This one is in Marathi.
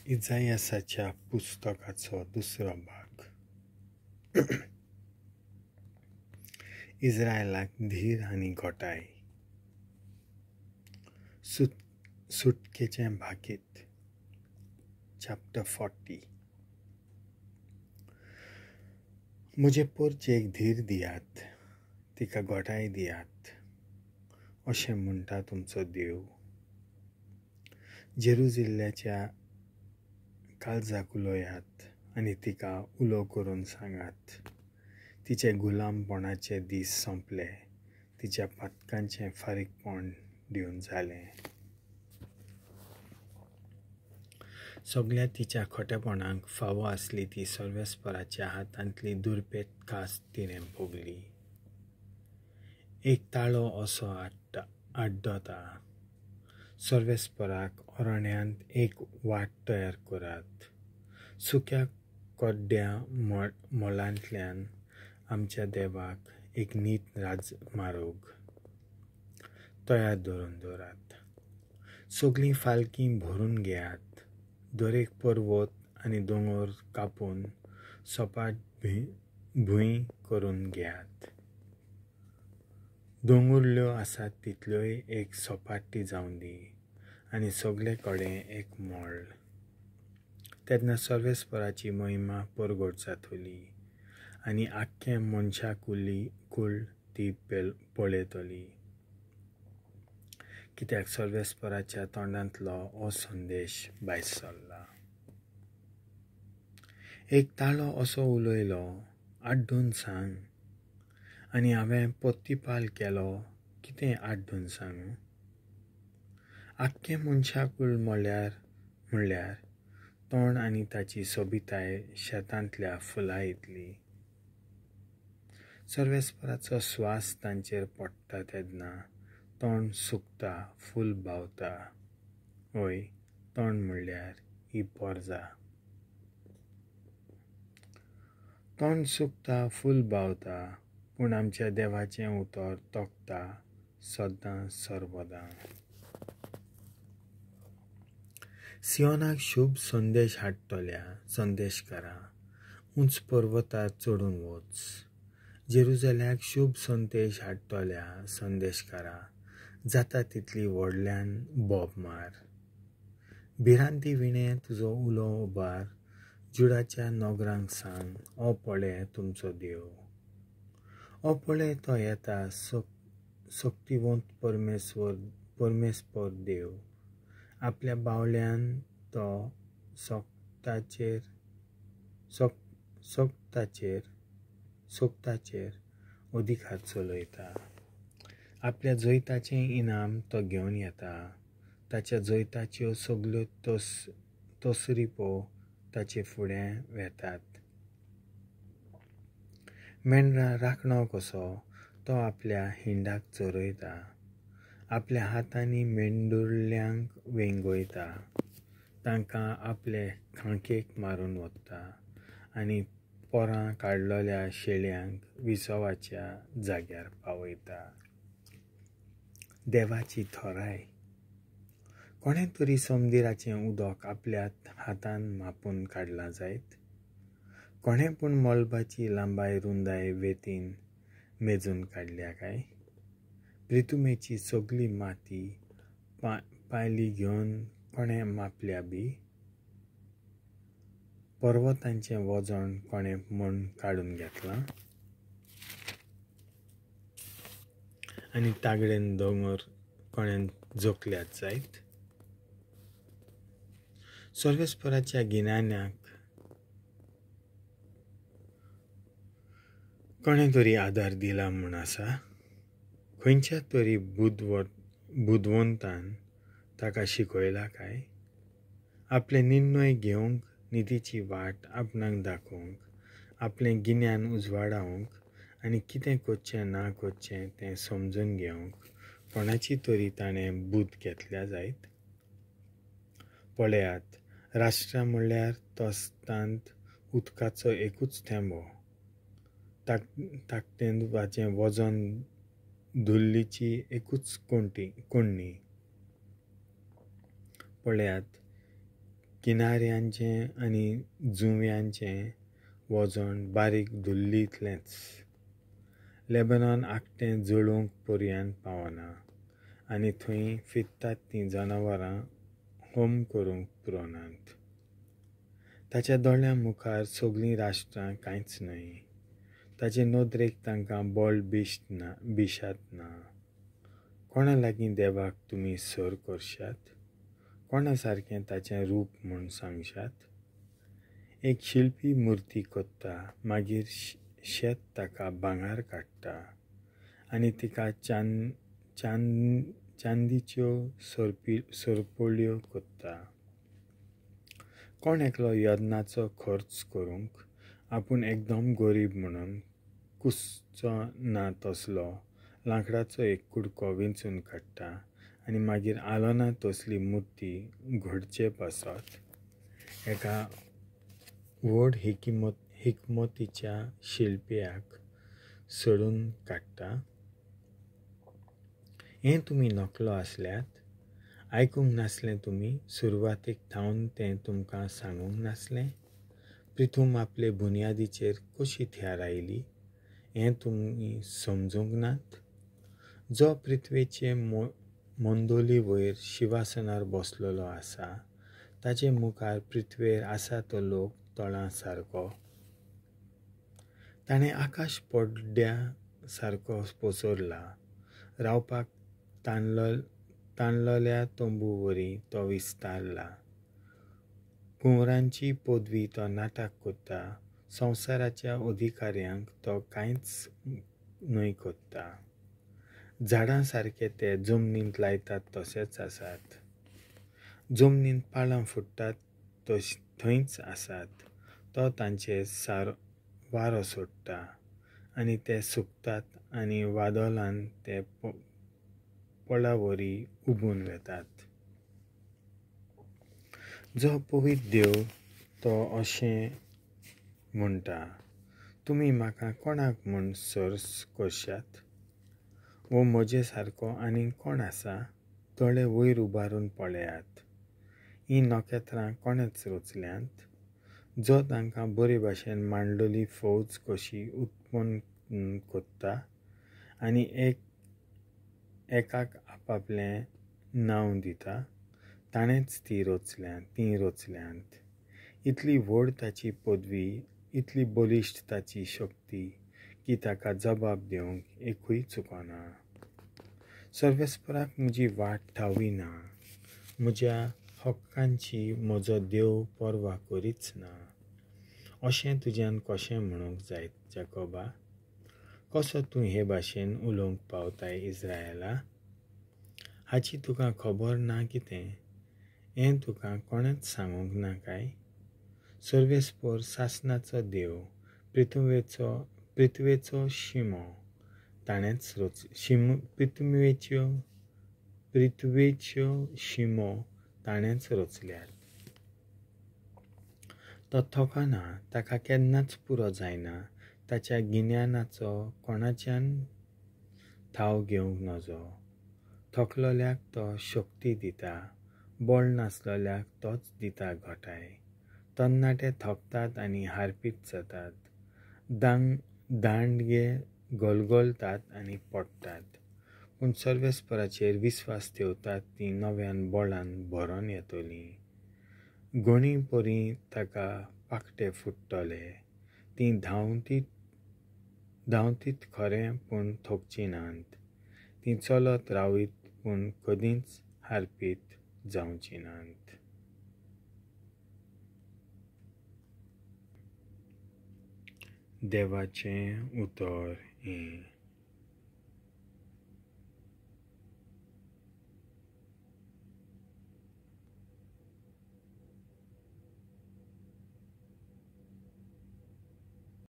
इजायासाच्या पुस्तकाचो दुसरो भाग. इस्रायलाक धीर आनी घोटाय. सुटकेचे भाकीत. चॅप्टर 40. म्हजे पोरचेक धीर दियात, तिका घोटाय दियात, अशें म्हणटा तुमचो देव. जेरुजिल्ल्याच्या काळजाक उलोयात आनी तिका उलो करून सांगात. तिचे गुलामपणाचे दीस सोंपले, तिच्या पातकांचें फारीकपण दिवन जालें. सगळ्या तिच्या खोटेपणांक फावो आसली ती सर्वेस्पराच्या हातांतली दुर्पेट कास तिणें भोगली. एक ताळो असो आड्डोता. सर्वेस्पराक अरण्यांत एक वाट तयार करात. सुक्या कोड्ड्या मोलांतल्यान आमच्या देवाक एक नीत राजमार्ग तयार दवरून दवरात. सगळीं फालकीं भरून घेयात. दरेक पर्वत आनी दोंगर कापून सपाट भूंय करून घेयात. दोंगुल्ल्यो आसात तितल्योय एक सपाटी जावं दी आनी सगळे कडेन एक मोळ. तेन्ना सर्वेस्पराची महिमा परगट जातली आनी आख्खें मनशाकुल ती पळयतली. कित्याक सर्वेस्पराच्या तोंडांतलो हो संदेश भायर सरला. एक ताळो असो उलयलो, आड्डून सांग. आनी हांवें पोत्तीपाल केलो, कितें आड्डून सांगू? आख्खें मनशाकुल म्हणल्यार तोंड आनी ताची सोबिताय शेतांतल्या फुलां इतली. सर्वेस्पराचो स्वास तांचेर पडटा तेन्ना तोंड सुकता, फूल बावता. हय, तोंड म्हणल्यार ही पोरजा. तोंड सुकता, फूल बावता, पूण आमच्या देवाचें उतर तोखता सदां सर्वदां. सियोनाक शुभ संदेश हाडटल्या संदेशकारा, उंच पर्वतार चडून वच. जेरुजल्याक शुभ संदेश हाडटल्या संदेशकारा, जाता तितली व्हडल्यान बोब मार. भिरांती विणें तुजो उलो उबार. जुडाच्या नोगरांक सांग, ओ पळय तुमचो देव. ओ पळय तो येता, शक्तिवंत परमेस्पर देव. आपल्या बावल्यांन तो सोक्ताचेर अधिकार चलयता. आपल्या जैताचें इनाम तो घेवन येता. ताच्या जैताच्यो सगल्यो तोसरीपो ताचे फुडें वेतात. मेंढरां राखणो कसो तो आपल्या हिंडाक चरयता. आपल्या हातांनी मेंढुर्ल्यांक वेंगयता. तांकां आपले खांकेक मारून वता आनी पोरां काडलोल्या शेळ्यांक विसवाच्या जाग्यार पावयता. देवाची थोराय. कोणें तरी समंदिराचें उदक आपल्या हातान मापून काडलां जायत? कोणें पूण मोलबाची लांबाय रुंदाय वेतीन मेजून काडल्या काय? प्रितुमेची सगळी माती पायली घेवन कोणें मापल्या बी? पर्वतांचें वजन कोणें म्हण काडून घेतलां? आनी तागडेन दोंगर कोणें जोखल्यात जायत? सर्वेस्पराच्या गिन्यानाक कोणें तरी आदार दिला म्हूण आसा? खंयच्या तरी बुदवंतान ताका शिकयला काय? आपले निर्णय घेवंक, नितीची वाट आपणाक दाखोवंक, आपलें गिन्यान उजवाडावंक आनी कितें करचें ना करचें तें समजून घेवंक कोणाची तरी ताणें बूद घेतल्या जायत? पळयात, राष्ट्र म्हणल्यार तोस्तांत उदकाचो एकूच थेंबो. ताकतेंदुवाचें वजन धुल्लीची एकूच कोंडणी. पळयात, किनाऱ्यांचें आनी जुंव्यांचें वजन बारीक धुल्लींतलेंच. लेबनॉन आख्खें जळोवंक पर्यंत पावना आनी थंय फिरतात तीं जनावरां होम करूंक पुरोनात. ताच्या दोळ्यां मुखार सगळीं राष्ट्रां कांयच न्हय. ताचे नदरेक तांकां बळ भिशात ना. कोणा लागीं देवाक तुमी सर करशात? कोणा सारकें ताचें रूप म्हूण सांगशात? एक शिल्पी मुर्ती कोत्ता, मागीर शेत ताका भांगार काडटा आनी तिका चांदीच्यो सरपोळ्यो कोत्ता. कोण एकलो यत्नाचो खर्च करूंक आपूण एकदम गरीब म्हणून कुसचो ना तसलो लांकडाचो एक कुडको विंचून काडटा आनी मागीर आलोना तसली मुर्ती घडचे पासत एका व्हड हिकमतीच्या शिल्प्याक सोडून काडटा. हें तुमी नकलो आसल्यात. आयकूंक नासलें तुमी? सुरवातेक थावन तें तुमकां सांगूंक नासलें? पृथ्वी आपले बुनयादीचेर कशी थ्यार आयली हें तुमी समजूंक नात? जो पृथ्वेचे मंदोली वयर शिवासनार बसलेलो आसा ताचे मुखार पृथ्वेर आसा तो लोक तळां सारको. ताणें आकाश पड्ड्या सारको पसरला. रावपाक ताणलेल्या तंबू वरी तो विस्तारला. कुंवरांची पदवी तो नाटक कोत्ता. संवसाराच्या अधिकाऱ्यांक तो कांयच न्हय कोत्ता. झाडां सारके ते जमनींत लायतात तशेंच आसात. जमनींत पाळां फुट्टात थंयच आसात. तो तांचेर वारो सोडटा आनी ते सुकतात आनी वादोलान ते पळावरी उबून वेतात. जो पवित्र देव तो अशें म्हणटा, तुमी म्हाका कोणाक म्हूण सर करशात? वो म्हजे सारको आनीक कोण आसा? दोळे वयर उबारून पळयात. हीं नखेत्रां कोणेच रचल्यांत? जो तांकां बरे भाशेन मांडलेली फौज कशी उत्पन्न कोत्ता आनी एकाक आपापलें नांव दिता, ताणेंच तीं रचल्यांत. इतली व्हड ताची पदवी, इतली बलिश्ट ताची शक्ती की ताका जबाब दिवंक एकूय चुकना. सर्वेस्पराक म्हजी वाट ठावी ना. म्हज्या हक्कांची म्हजो देव पर्वा करीच ना. अशें तुज्यान कशें म्हणूंक जाय जाकोबा? कसो तूं हे भाशेन उलोवंक पावताय इस्रायेला? हाची तुका खबर ना कितें? हें तुका कोणेच सांगूंक ना काय? सर्वेस्पर सासणाचो देव, पृथ्वेचो शिमो ताणेंच पृथ्वेच्यो शिमो ताणेंच रचल्यात. तो थकना, ताका केन्नाच पुरो जायना. ताच्या गिन्यानाचो कोणाच्यान थाव घेवंक नजो. थकलेल्याक तो शक्ती दिता, बळ नासलेल्याक तोच दिता घटाय. तरणाटे थकतात आनी हारपीत जातात. दांडगे गलगलतात आनी पडटात. पूण सर्वेस्पराचेर विस्वास ठेवतात तीं नव्यान बळान भरोन येतलीं. घणी परी ताका पाखटे फुट्टले. तीं धांवतीत खरें पूण थकचीं नात. तीं चलत रावीत पूण कदींच हारपीत जावचीं नात. देवाचें उतर हें.